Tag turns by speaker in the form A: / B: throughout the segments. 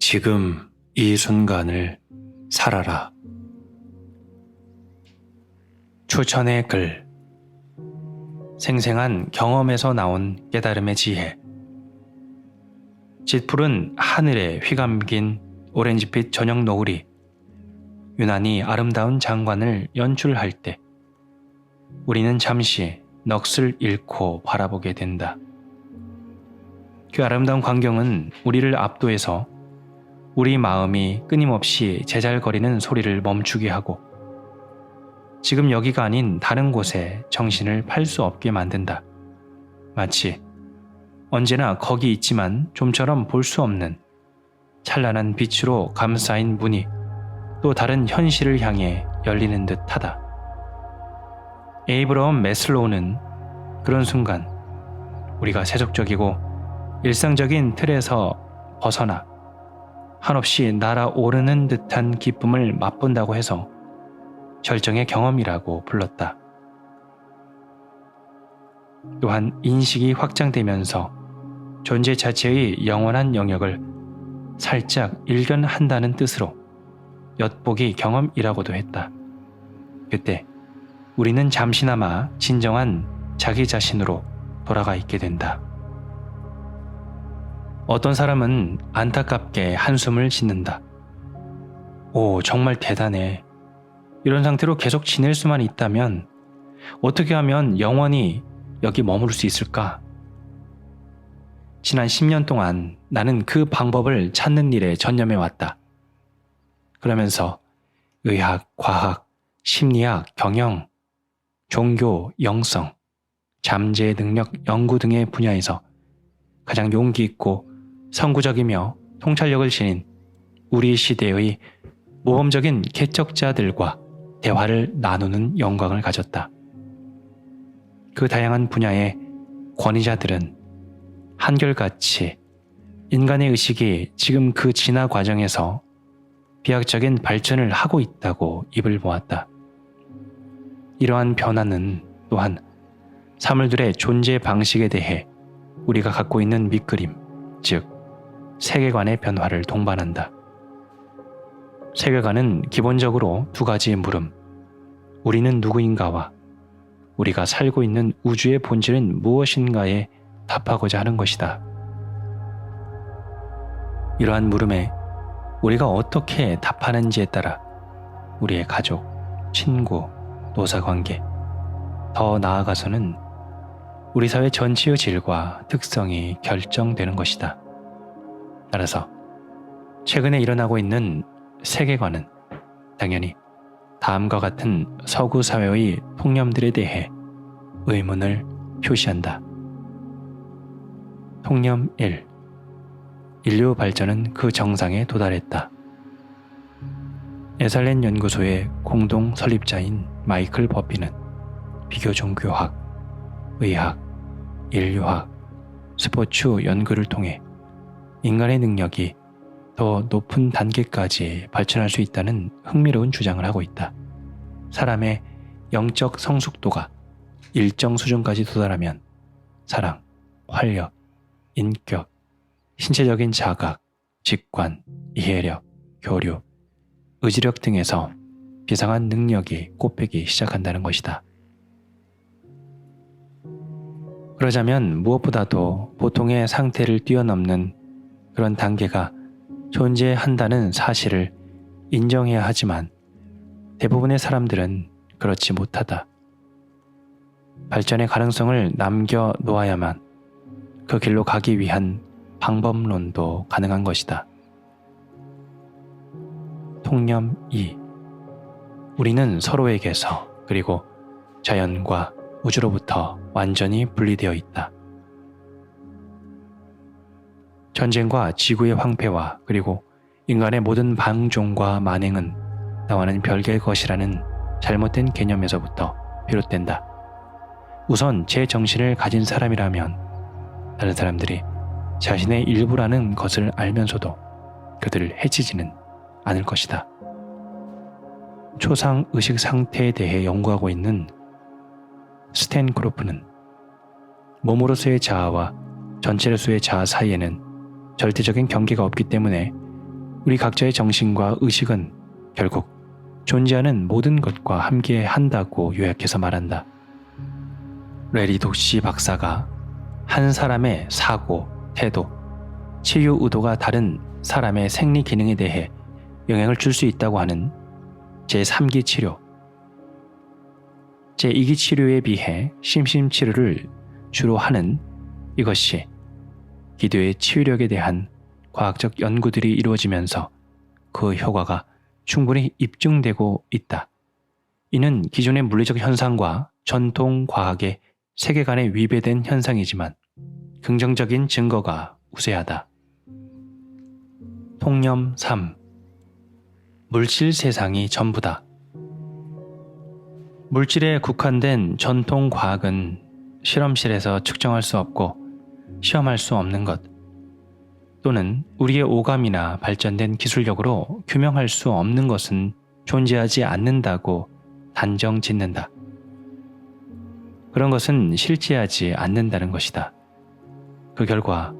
A: 지금 이 순간을 살아라. 추천의 글. 생생한 경험에서 나온 깨달음의 지혜. 짙푸른 하늘에 휘감긴 오렌지빛 저녁 노을이 유난히 아름다운 장관을 연출할 때 우리는 잠시 넋을 잃고 바라보게 된다. 그 아름다운 광경은 우리를 압도해서 우리 마음이 끊임없이 제잘거리는 소리를 멈추게 하고 지금 여기가 아닌 다른 곳에 정신을 팔 수 없게 만든다. 마치 언제나 거기 있지만 좀처럼 볼 수 없는 찬란한 빛으로 감싸인 문이 또 다른 현실을 향해 열리는 듯하다. 에이브러함 매슬로우는 그런 순간 우리가 세속적이고 일상적인 틀에서 벗어나 한없이 날아오르는 듯한 기쁨을 맛본다고 해서 절정의 경험이라고 불렀다. 또한 인식이 확장되면서 존재 자체의 영원한 영역을 살짝 일견한다는 뜻으로 엿보기 경험이라고도 했다. 그때 우리는 잠시나마 진정한 자기 자신으로 돌아가 있게 된다. 어떤 사람은 안타깝게 한숨을 짓는다. 오, 정말 대단해. 이런 상태로 계속 지낼 수만 있다면 어떻게 하면 영원히 여기 머무를 수 있을까? 지난 10년 동안 나는 그 방법을 찾는 일에 전념해 왔다. 그러면서 의학, 과학, 심리학, 경영, 종교, 영성, 잠재 능력 연구 등의 분야에서 가장 용기 있고 선구적이며 통찰력을 지닌 우리 시대의 모험적인 개척자들과 대화를 나누는 영광을 가졌다. 그 다양한 분야의 권위자들은 한결같이 인간의 의식이 지금 그 진화 과정에서 비약적인 발전을 하고 있다고 입을 모았다. 이러한 변화는 또한 사물들의 존재 방식에 대해 우리가 갖고 있는 밑그림, 즉 세계관의 변화를 동반한다. 세계관은 기본적으로 두 가지의 물음, 우리는 누구인가와 우리가 살고 있는 우주의 본질은 무엇인가에 답하고자 하는 것이다. 이러한 물음에 우리가 어떻게 답하는지에 따라 우리의 가족, 친구, 노사관계, 더 나아가서는 우리 사회 전체의 질과 특성이 결정되는 것이다. 따라서 최근에 일어나고 있는 세계관은 당연히 다음과 같은 서구 사회의 통념들에 대해 의문을 표시한다. 통념 1. 인류 발전은 그 정상에 도달했다. 에살렌 연구소의 공동 설립자인 마이클 버피는 비교 종교학, 의학, 인류학, 스포츠 연구를 통해 인간의 능력이 더 높은 단계까지 발전할 수 있다는 흥미로운 주장을 하고 있다. 사람의 영적 성숙도가 일정 수준까지 도달하면 사랑, 활력, 인격, 신체적인 자각, 직관, 이해력, 교류, 의지력 등에서 비상한 능력이 꽃피기 시작한다는 것이다. 그러자면 무엇보다도 보통의 상태를 뛰어넘는 그런 단계가 존재한다는 사실을 인정해야 하지만 대부분의 사람들은 그렇지 못하다. 발전의 가능성을 남겨놓아야만 그 길로 가기 위한 방법론도 가능한 것이다. 통념 2. 우리는 서로에게서 그리고 자연과 우주로부터 완전히 분리되어 있다. 전쟁과 지구의 황폐와 그리고 인간의 모든 방종과 만행은 나와는 별개의 것이라는 잘못된 개념에서부터 비롯된다. 우선 제 정신을 가진 사람이라면 다른 사람들이 자신의 일부라는 것을 알면서도 그들을 해치지는 않을 것이다. 초상 의식 상태에 대해 연구하고 있는 스탠 크로프는 몸으로서의 자아와 전체로서의 자아 사이에는 절대적인 경계가 없기 때문에 우리 각자의 정신과 의식은 결국 존재하는 모든 것과 함께 한다고 요약해서 말한다. 레리 독시 박사가 한 사람의 사고, 태도, 치유 의도가 다른 사람의 생리 기능에 대해 영향을 줄 수 있다고 하는 제3기 치료, 제2기 치료에 비해 심신치료를 주로 하는 이것이 기도의 치유력에 대한 과학적 연구들이 이루어지면서 그 효과가 충분히 입증되고 있다. 이는 기존의 물리적 현상과 전통 과학의 세계관에 위배된 현상이지만 긍정적인 증거가 우세하다. 통념 3. 물질 세상이 전부다. 물질에 국한된 전통 과학은 실험실에서 측정할 수 없고 시험할 수 없는 것, 또는 우리의 오감이나 발전된 기술력으로 규명할 수 없는 것은 존재하지 않는다고 단정 짓는다. 그런 것은 실제하지 않는다는 것이다. 그 결과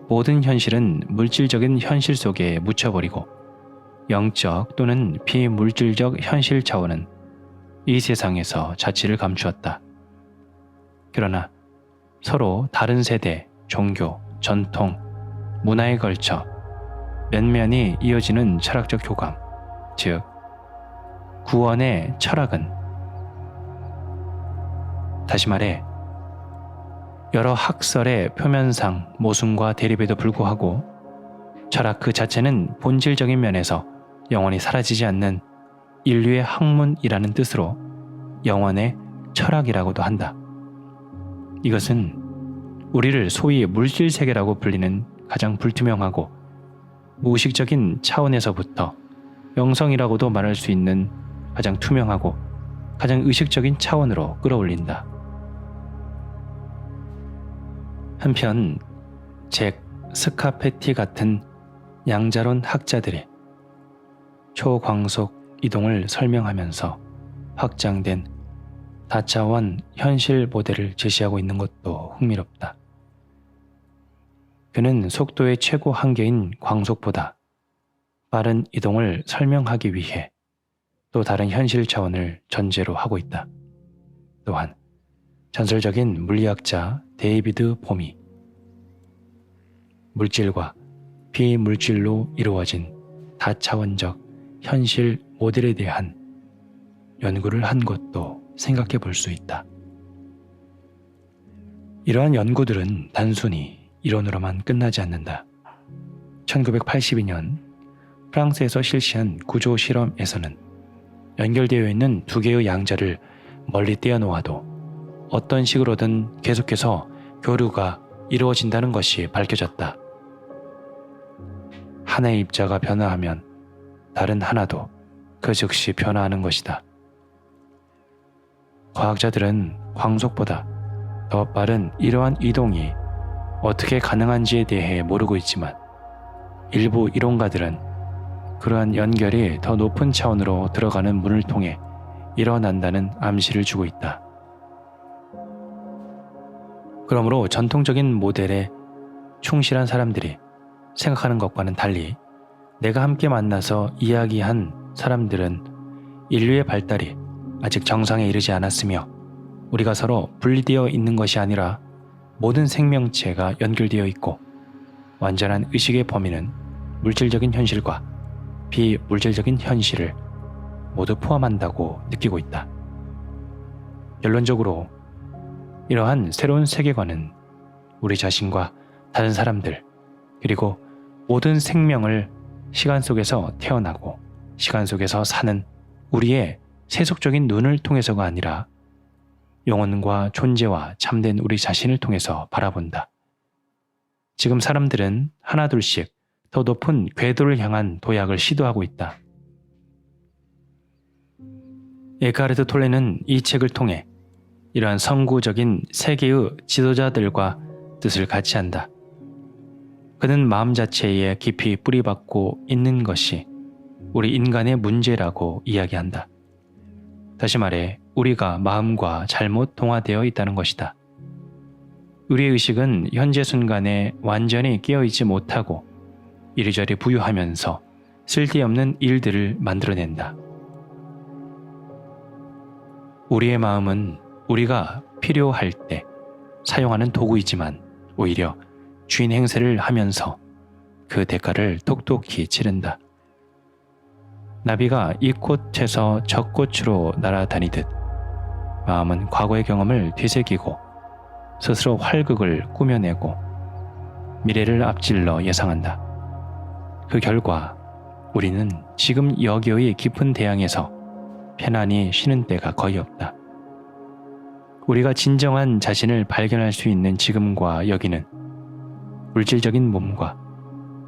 A: 모든 현실은 물질적인 현실 속에 묻혀버리고 영적 또는 비물질적 현실 차원은 이 세상에서 자취를 감추었다. 그러나 서로 다른 세대, 종교, 전통, 문화에 걸쳐 면면이 이어지는 철학적 교감, 즉 구원의 철학은, 다시 말해 여러 학설의 표면상 모순과 대립에도 불구하고 철학 그 자체는 본질적인 면에서 영원히 사라지지 않는 인류의 학문이라는 뜻으로 영원의 철학이라고도 한다. 이것은 우리를 소위 물질 세계라고 불리는 가장 불투명하고 무의식적인 차원에서부터 영성이라고도 말할 수 있는 가장 투명하고 가장 의식적인 차원으로 끌어올린다. 한편 잭 스카페티 같은 양자론 학자들이 초광속 이동을 설명하면서 확장된 다차원 현실 모델을 제시하고 있는 것도 흥미롭다. 그는 속도의 최고 한계인 광속보다 빠른 이동을 설명하기 위해 또 다른 현실 차원을 전제로 하고 있다. 또한 전설적인 물리학자 데이비드 봄이 물질과 비물질로 이루어진 다차원적 현실 모델에 대한 연구를 한 것도 생각해 볼 수 있다. 이러한 연구들은 단순히 이론으로만 끝나지 않는다. 1982년 프랑스에서 실시한 구조 실험에서는 연결되어 있는 두 개의 양자를 멀리 떼어놓아도 어떤 식으로든 계속해서 교류가 이루어진다는 것이 밝혀졌다. 하나의 입자가 변화하면 다른 하나도 그 즉시 변화하는 것이다. 과학자들은 광속보다 더 빠른 이러한 이동이 어떻게 가능한지에 대해 모르고 있지만 일부 이론가들은 그러한 연결이 더 높은 차원으로 들어가는 문을 통해 일어난다는 암시를 주고 있다. 그러므로 전통적인 모델에 충실한 사람들이 생각하는 것과는 달리 내가 함께 만나서 이야기한 사람들은 인류의 발달이 아직 정상에 이르지 않았으며 우리가 서로 분리되어 있는 것이 아니라 모든 생명체가 연결되어 있고 완전한 의식의 범위는 물질적인 현실과 비물질적인 현실을 모두 포함한다고 느끼고 있다. 결론적으로 이러한 새로운 세계관은 우리 자신과 다른 사람들 그리고 모든 생명을 시간 속에서 태어나고 시간 속에서 사는 우리의 세속적인 눈을 통해서가 아니라 영혼과 존재와 참된 우리 자신을 통해서 바라본다. 지금 사람들은 하나둘씩 더 높은 궤도를 향한 도약을 시도하고 있다. 에카르트 톨레는 이 책을 통해 이러한 선구적인 세계의 지도자들과 뜻을 같이 한다. 그는 마음 자체에 깊이 뿌리박고 있는 것이 우리 인간의 문제라고 이야기한다. 다시 말해 우리가 마음과 잘못 동화되어 있다는 것이다. 우리의 의식은 현재 순간에 완전히 깨어있지 못하고 이리저리 부유하면서 쓸데없는 일들을 만들어낸다. 우리의 마음은 우리가 필요할 때 사용하는 도구이지만 오히려 주인 행세를 하면서 그 대가를 똑똑히 치른다. 나비가 이 꽃에서 저 꽃으로 날아다니듯 마음은 과거의 경험을 되새기고 스스로 활극을 꾸며내고 미래를 앞질러 예상한다. 그 결과 우리는 지금 여기의 깊은 대양에서 편안히 쉬는 때가 거의 없다. 우리가 진정한 자신을 발견할 수 있는 지금과 여기는 물질적인 몸과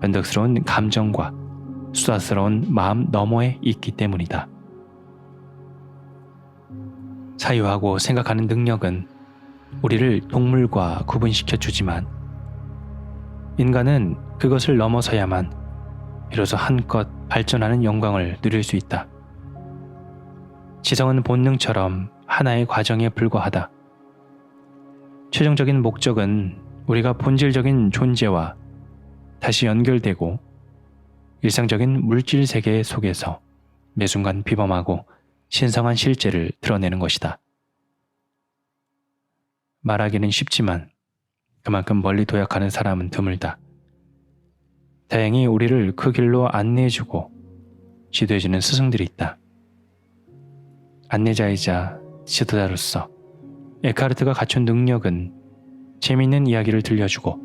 A: 변덕스러운 감정과 수다스러운 마음 너머에 있기 때문이다. 사유하고 생각하는 능력은 우리를 동물과 구분시켜 주지만 인간은 그것을 넘어서야만 비로소 한껏 발전하는 영광을 누릴 수 있다. 지성은 본능처럼 하나의 과정에 불과하다. 최종적인 목적은 우리가 본질적인 존재와 다시 연결되고 일상적인 물질 세계 속에서 매 순간 비범하고 신성한 실제를 드러내는 것이다. 말하기는 쉽지만 그만큼 멀리 도약하는 사람은 드물다. 다행히 우리를 그 길로 안내해주고 지도해주는 스승들이 있다. 안내자이자 지도자로서 에카르트가 갖춘 능력은 재미있는 이야기를 들려주고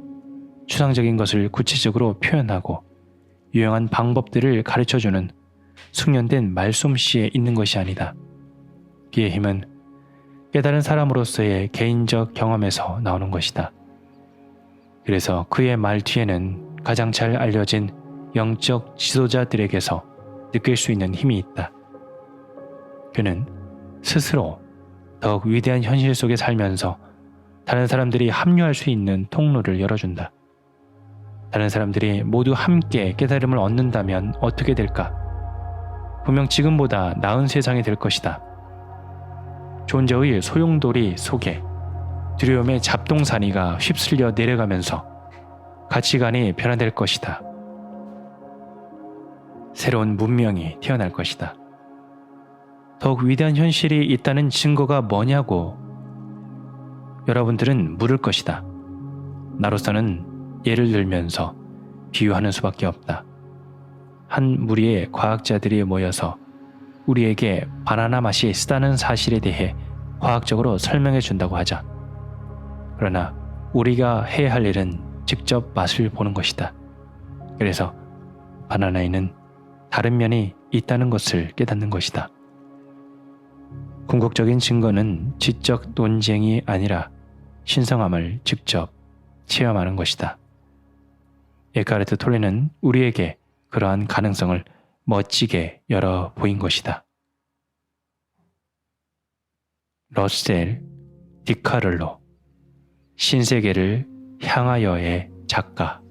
A: 추상적인 것을 구체적으로 표현하고 유용한 방법들을 가르쳐주는 숙련된 말솜씨에 있는 것이 아니다. 그의 힘은 깨달은 사람으로서의 개인적 경험에서 나오는 것이다. 그래서 그의 말 뒤에는 가장 잘 알려진 영적 지도자들에게서 느낄 수 있는 힘이 있다. 그는 스스로 더욱 위대한 현실 속에 살면서 다른 사람들이 합류할 수 있는 통로를 열어준다. 다른 사람들이 모두 함께 깨달음을 얻는다면 어떻게 될까? 분명 지금보다 나은 세상이 될 것이다. 존재의 소용돌이 속에 두려움의 잡동사니가 휩쓸려 내려가면서 가치관이 변화될 것이다. 새로운 문명이 태어날 것이다. 더욱 위대한 현실이 있다는 증거가 뭐냐고 여러분들은 물을 것이다. 나로서는 예를 들면서 비유하는 수밖에 없다. 한 무리의 과학자들이 모여서 우리에게 바나나 맛이 쓰다는 사실에 대해 과학적으로 설명해 준다고 하자. 그러나 우리가 해야 할 일은 직접 맛을 보는 것이다. 그래서 바나나에는 다른 면이 있다는 것을 깨닫는 것이다. 궁극적인 증거는 지적 논쟁이 아니라 신성함을 직접 체험하는 것이다. 에카르트 톨레는 우리에게 그러한 가능성을 멋지게 열어 보인 것이다. 러셀 디카를로 신세계를 향하여의 작가